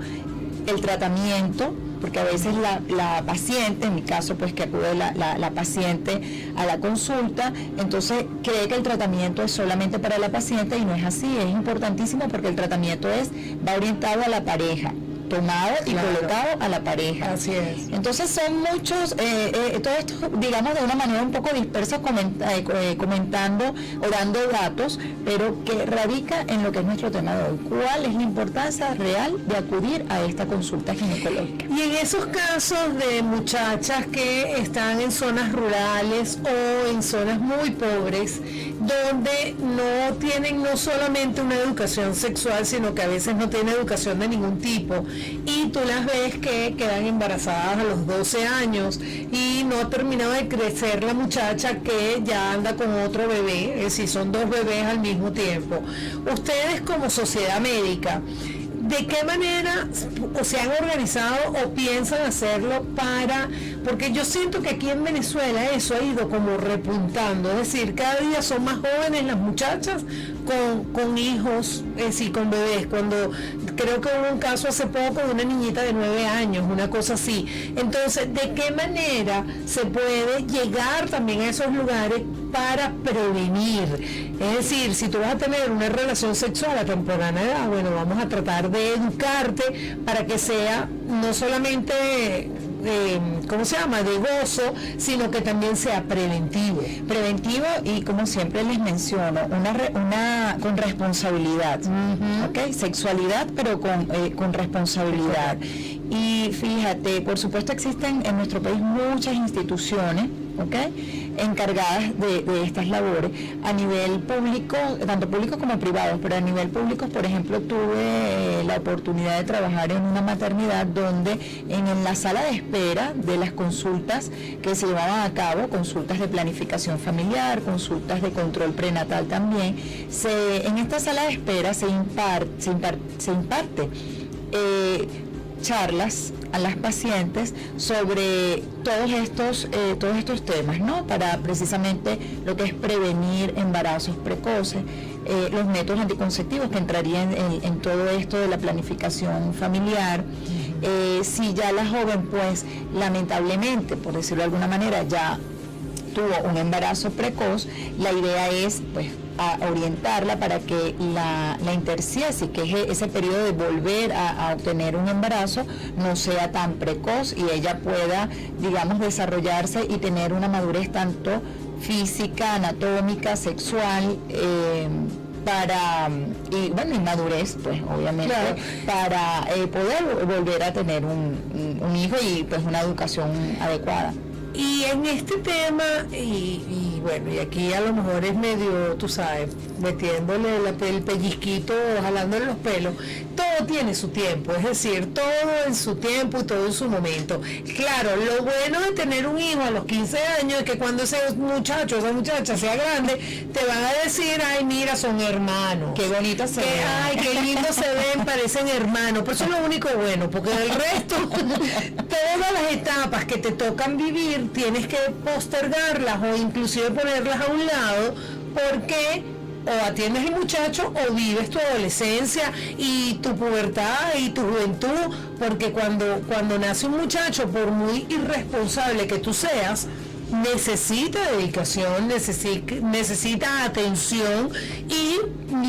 el tratamiento, porque a veces la paciente, en mi caso pues que acude la paciente a la consulta, entonces cree que el tratamiento es solamente para la paciente, y no es así. Es importantísimo porque el tratamiento va orientado a la pareja, tomado y colocado a la pareja. Así es. Entonces son muchos, todo esto, digamos, de una manera un poco dispersa, comentando o dando datos, pero que radica en lo que es nuestro tema de hoy. ¿Cuál es la importancia real de acudir a esta consulta ginecológica? Y en esos casos de muchachas que están en zonas rurales o en zonas muy pobres, donde no tienen no solamente una educación sexual, sino que a veces no tienen educación de ningún tipo, y tú las ves que quedan embarazadas a los 12 años y no ha terminado de crecer la muchacha, que ya anda con otro bebé, es decir, son 2 bebés al mismo tiempo. Ustedes como sociedad médica, ¿de qué manera se han organizado o piensan hacerlo porque yo siento que aquí en Venezuela eso ha ido como repuntando, es decir, cada día son más jóvenes las muchachas con hijos, es decir, con bebés, cuando creo que hubo un caso hace poco de una niñita de 9 años, una cosa así. Entonces, ¿de qué manera se puede llegar también a esos lugares para prevenir? Es decir, si tú vas a tener una relación sexual a temprana edad, bueno, vamos a tratar de educarte para que sea no solamente ¿cómo se llama?, de gozo, sino que también sea preventivo. Preventivo, y como siempre les menciono, una con responsabilidad, ¿ok? Sexualidad, pero con responsabilidad. Y fíjate, por supuesto existen en nuestro país muchas instituciones, ¿ok?, encargadas de estas labores a nivel público, tanto público como privados, pero a nivel público, por ejemplo, tuve la oportunidad de trabajar en una maternidad donde en la sala de espera de las consultas que se llevaban a cabo, consultas de planificación familiar, consultas de control prenatal también, en esta sala de espera se imparte charlas a las pacientes sobre todos estos temas, ¿no?, para precisamente lo que es prevenir embarazos precoces, los métodos anticonceptivos que entrarían en todo esto de la planificación familiar. Si ya la joven, pues lamentablemente, por decirlo de alguna manera, ya tuvo un embarazo precoz, la idea es pues a orientarla para que la interciese, que es ese periodo de volver a obtener un embarazo, no sea tan precoz y ella pueda, digamos, desarrollarse y tener una madurez tanto física, anatómica, sexual, y madurez, pues obviamente, claro, para poder volver a tener un hijo y pues una educación adecuada. Y en este tema, y bueno, y aquí a lo mejor es medio, tú sabes, metiéndole el pellizquito, jalándole los pelos, todo tiene su tiempo, es decir, todo en su tiempo y todo en su momento. Claro, lo bueno de tener un hijo a los 15 años es que cuando ese muchacho, esa muchacha sea grande, te van a decir, ay, mira, son hermanos. Qué bonitos se ven. Ay, qué lindo se ven, parecen hermanos. Pero eso es lo único bueno, porque del resto, todas las etapas que te tocan vivir, tienes que postergarlas o inclusive ponerlas a un lado, porque o atiendes el muchacho o vives tu adolescencia y tu pubertad y tu juventud, porque cuando nace un muchacho, por muy irresponsable que tú seas, necesita dedicación, necesita atención, y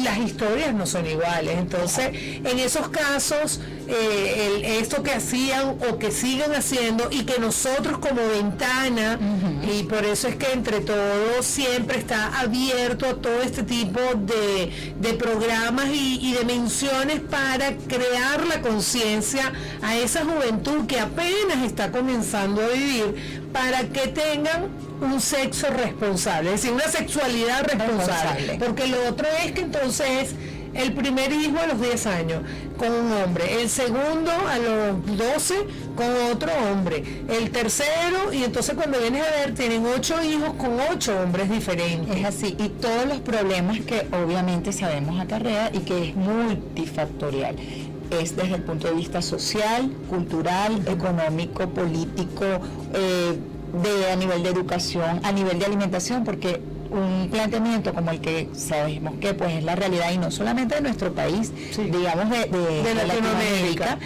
las historias no son iguales. Entonces, en esos casos, esto que hacían o que siguen haciendo, y que nosotros como ventana, y por eso es que Entre Todos siempre está abierto a todo este tipo de programas y de menciones para crear la conciencia a esa juventud que apenas está comenzando a vivir, para que tengan un sexo responsable, es decir, una sexualidad responsable. Porque lo otro es que entonces el primer hijo a los 10 años con un hombre, el segundo a los 12 con otro hombre, el tercero, y entonces cuando vienes a ver tienen 8 hijos con 8 hombres diferentes. Es así, y todos los problemas que obviamente sabemos acarrea y que es multifactorial. Es desde el punto de vista social, cultural, económico, político, a nivel de educación, a nivel de alimentación, porque un planteamiento como el que sabemos que pues es la realidad, y no solamente de nuestro país, sí, digamos de Latinoamérica,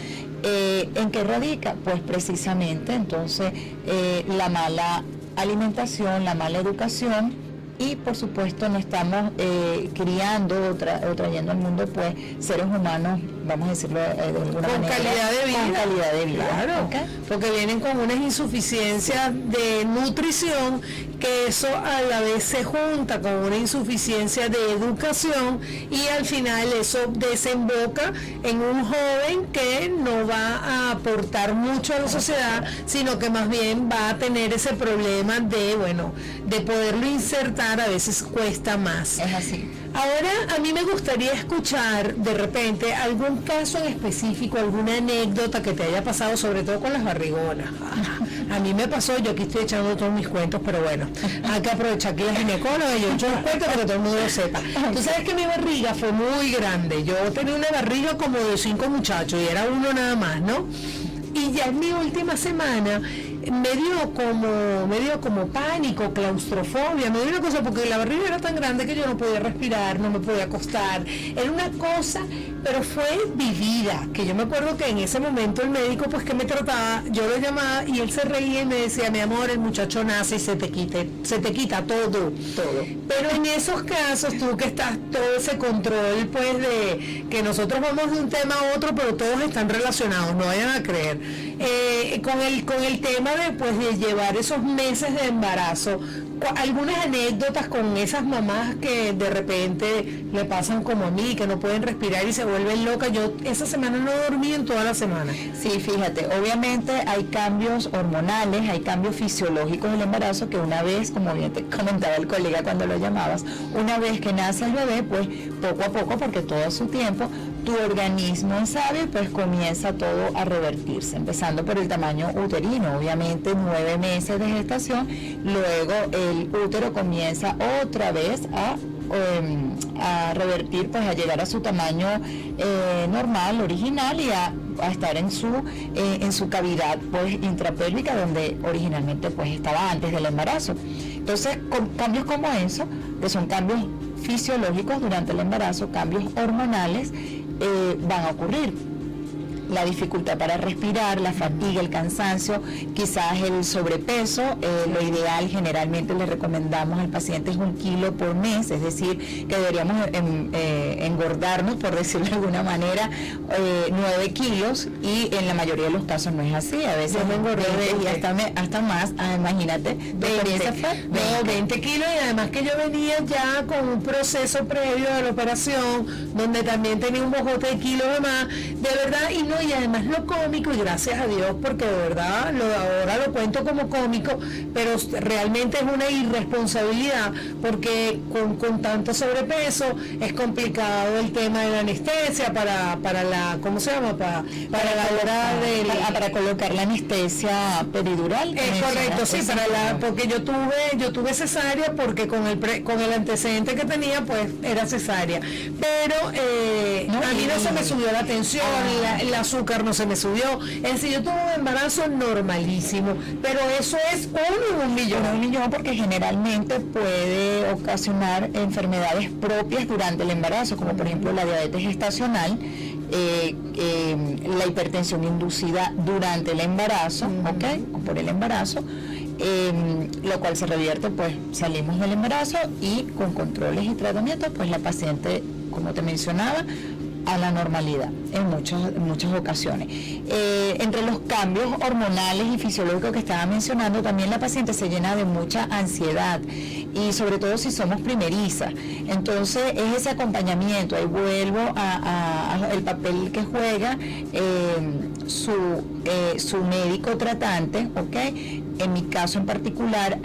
¿en qué radica? Pues precisamente entonces la mala alimentación, la mala educación, y por supuesto no estamos criando o trayendo al mundo pues seres humanos vamos a decirlo de alguna con manera, calidad de vida. Con calidad de vida. Claro, ¿Okay? porque vienen con unas insuficiencias de nutrición, que eso a la vez se junta con una insuficiencia de educación y al final eso desemboca en un joven que no va a aportar mucho a la sociedad, sino que más bien va a tener ese problema de, bueno, de poderlo insertar a veces cuesta más. Es así. Ahora, a mí me gustaría escuchar de repente algún caso en específico, alguna anécdota que te haya pasado, sobre todo con las barrigonas. A mí me pasó, yo aquí estoy echando todos mis cuentos, pero bueno, hay que aprovechar que la ginecóloga, yo echo los cuentos para que todo el mundo lo sepa. Tú sabes que mi barriga fue muy grande, yo tenía una barriga como de 5 muchachos y era uno nada más, ¿no? Y ya en mi última semana me dio como pánico, claustrofobia, me dio una cosa porque la barriga era tan grande que yo no podía respirar, no me podía acostar, era una cosa, pero fue vivida, que yo me acuerdo que en ese momento el médico pues que me trataba, yo lo llamaba y él se reía y me decía, mi amor, el muchacho nace y se te quita todo. Pero en esos casos tú que estás todo ese control pues de que nosotros vamos de un tema a otro, pero todos están relacionados, no vayan a creer, con el tema de llevar esos meses de embarazo, algunas anécdotas con esas mamás que de repente le pasan como a mí, que no pueden respirar y se vuelven locas. Yo esa semana no dormí en toda la semana. Sí, fíjate, obviamente hay cambios hormonales, hay cambios fisiológicos del embarazo que una vez, como bien te comentaba el colega cuando lo llamabas, una vez que nace el bebé, pues poco a poco, porque todo a su tiempo, tu organismo en sabio pues comienza todo a revertirse, empezando por el tamaño uterino, obviamente 9 meses de gestación, luego el útero comienza otra vez a revertir, pues a llegar a su tamaño normal, original y a estar en su cavidad pues intrapélvica donde originalmente pues estaba antes del embarazo. Entonces con cambios como eso, que son cambios fisiológicos durante el embarazo, cambios hormonales, van a ocurrir. La dificultad para respirar, la fatiga, el cansancio, quizás el sobrepeso. Lo ideal, generalmente le recomendamos al paciente es 1 kilo por mes, es decir, que deberíamos engordarnos, por decirlo de alguna manera, 9 kilos, y en la mayoría de los casos no es así. A veces me engordé y hasta más. Imagínate, 20 kilos, y además que yo venía ya con un proceso previo de la operación, donde también tenía un bojote de kilos de más, de verdad, y además lo cómico, y gracias a Dios, porque de verdad ahora lo cuento como cómico, pero realmente es una irresponsabilidad, porque con tanto sobrepeso es complicado el tema de la anestesia para la, ¿cómo se llama? Para la hora de para colocar la anestesia peridural. Es correcto, sí, porque yo tuve cesárea, porque con el antecedente que tenía pues era cesárea, pero a mí no se me subió la tensión, el azúcar no se me subió, es decir, yo tuve un embarazo normalísimo, pero eso es uno en 1 millón. 1 millón, porque generalmente puede ocasionar enfermedades propias durante el embarazo, como por ejemplo la diabetes gestacional, la hipertensión inducida durante el embarazo, o por el embarazo, lo cual se revierte, pues salimos del embarazo y con controles y tratamientos, pues la paciente, como te mencionaba, a la normalidad en muchas ocasiones. Entre los cambios hormonales y fisiológicos que estaba mencionando, también la paciente se llena de mucha ansiedad, y sobre todo si somos primerizas. Entonces es ese acompañamiento, ahí vuelvo a el papel que juega su médico tratante, ¿ok? En mi caso en particular,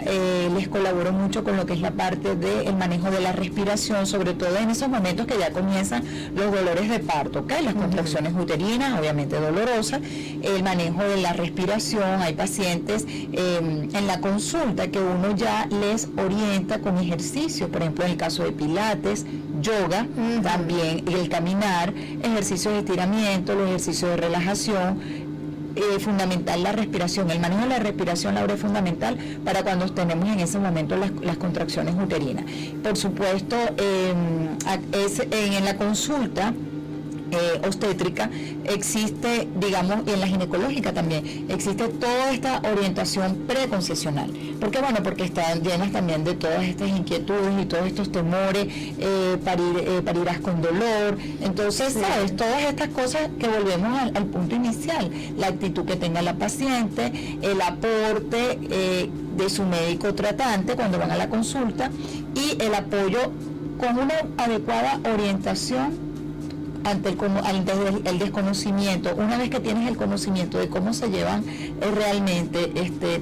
les colaboro mucho con lo que es la parte del manejo de la respiración, sobre todo en esos momentos que ya comienzan los dolores de parto, ¿ok? Las contracciones uterinas, obviamente dolorosas, el manejo de la respiración. Hay pacientes en la consulta que uno ya les orienta con ejercicios, por ejemplo en el caso de pilates, yoga, también el caminar, ejercicios de estiramiento, los ejercicios de relajación. Fundamental la respiración, el manejo de la respiración, Laura, es fundamental para cuando tenemos en ese momento las contracciones uterinas. Por supuesto, en la consulta obstétrica, existe, digamos, y en la ginecológica también, existe toda esta orientación preconcepcional. ¿Por qué? Bueno, porque están llenas también de todas estas inquietudes y todos estos temores, parirás con dolor. Entonces, ¿sabes? Todas estas cosas que volvemos al punto inicial, la actitud que tenga la paciente, el aporte de su médico tratante cuando van a la consulta y el apoyo con una adecuada orientación ante el desconocimiento. Una vez que tienes el conocimiento de cómo se llevan realmente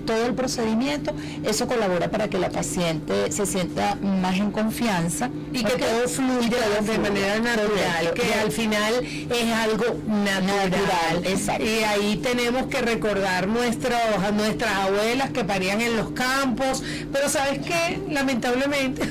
todo el procedimiento, eso colabora para que la paciente se sienta más en confianza y que todo fluya de manera natural, que al final es algo natural. Exacto. Y ahí tenemos que recordar nuestras abuelas que parían en los campos, pero ¿sabes qué? Lamentablemente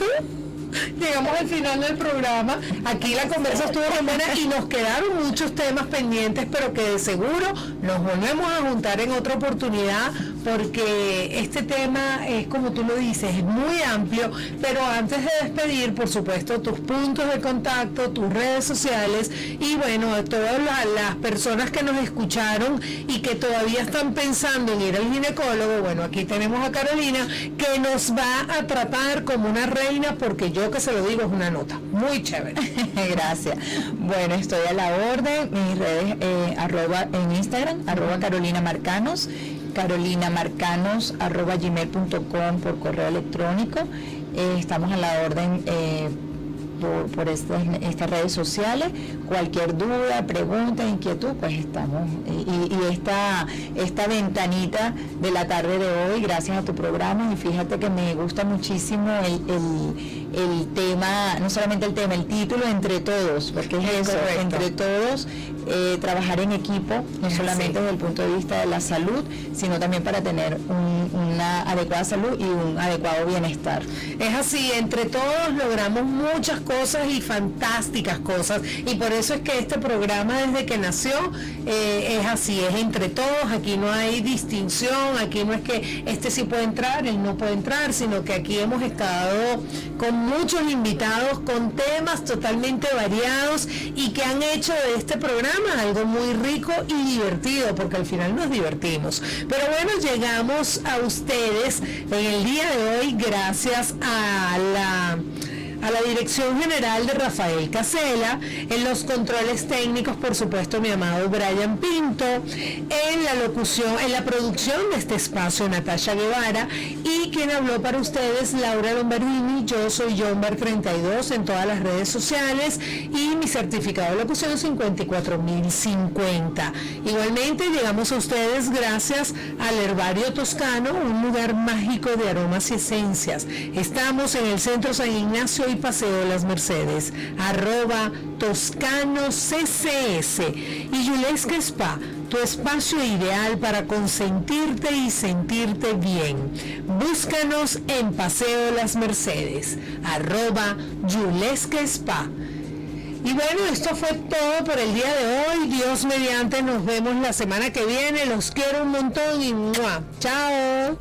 llegamos al final del programa. Aquí la conversa estuvo muy buena y nos quedaron muchos temas pendientes, pero que de seguro nos volvemos a juntar en otra oportunidad, porque este tema es, como tú lo dices, es muy amplio. Pero antes de despedir, por supuesto, tus puntos de contacto, tus redes sociales y bueno, todas las personas que nos escucharon y que todavía están pensando en ir al ginecólogo, bueno, aquí tenemos a Carolina, que nos va a tratar como una reina, porque yo que se lo digo es una nota muy chévere. Gracias. Bueno, estoy a la orden. Mis redes en Instagram, @carolinamarcanos, carolinamarcanos@gmail.com por correo electrónico. Estamos a la orden por estas redes sociales. Cualquier duda, pregunta, inquietud, pues estamos. Y esta ventanita de la tarde de hoy, gracias a tu programa, y fíjate que me gusta muchísimo el tema, no solamente el tema, el título, entre todos, porque es eso, correcto. Entre todos, trabajar en equipo, no solamente desde el punto de vista de la salud, sino también para tener una adecuada salud y un adecuado bienestar. Es así, entre todos logramos muchas cosas y fantásticas cosas, y por eso es que este programa desde que nació es así, es entre todos. Aquí no hay distinción, aquí no es que este sí puede entrar, él no puede entrar, sino que aquí hemos estado con muchos invitados, con temas totalmente variados y que han hecho de este programa algo muy rico y divertido, porque al final nos divertimos. Pero bueno, llegamos a ustedes en el día de hoy gracias a la Dirección General de Rafael Casela, en los controles técnicos, por supuesto, mi amado Brian Pinto, en la locución, en la producción de este espacio, Natasha Guevara, y quien habló para ustedes, Laura Lombardini. Yo soy Jombar32 en todas las redes sociales y mi certificado de locución 54050. Igualmente llegamos a ustedes gracias al Herbario Toscano, un lugar mágico de aromas y esencias. Estamos en el Centro San Ignacio y Paseo Las Mercedes, @toscanoccs, y Yulesca Spa, tu espacio ideal para consentirte y sentirte bien. Búscanos en Paseo Las Mercedes, @Yulesca Spa. Y bueno, esto fue todo por el día de hoy. Dios mediante, nos vemos la semana que viene. Los quiero un montón y ¡mua! ¡Chao!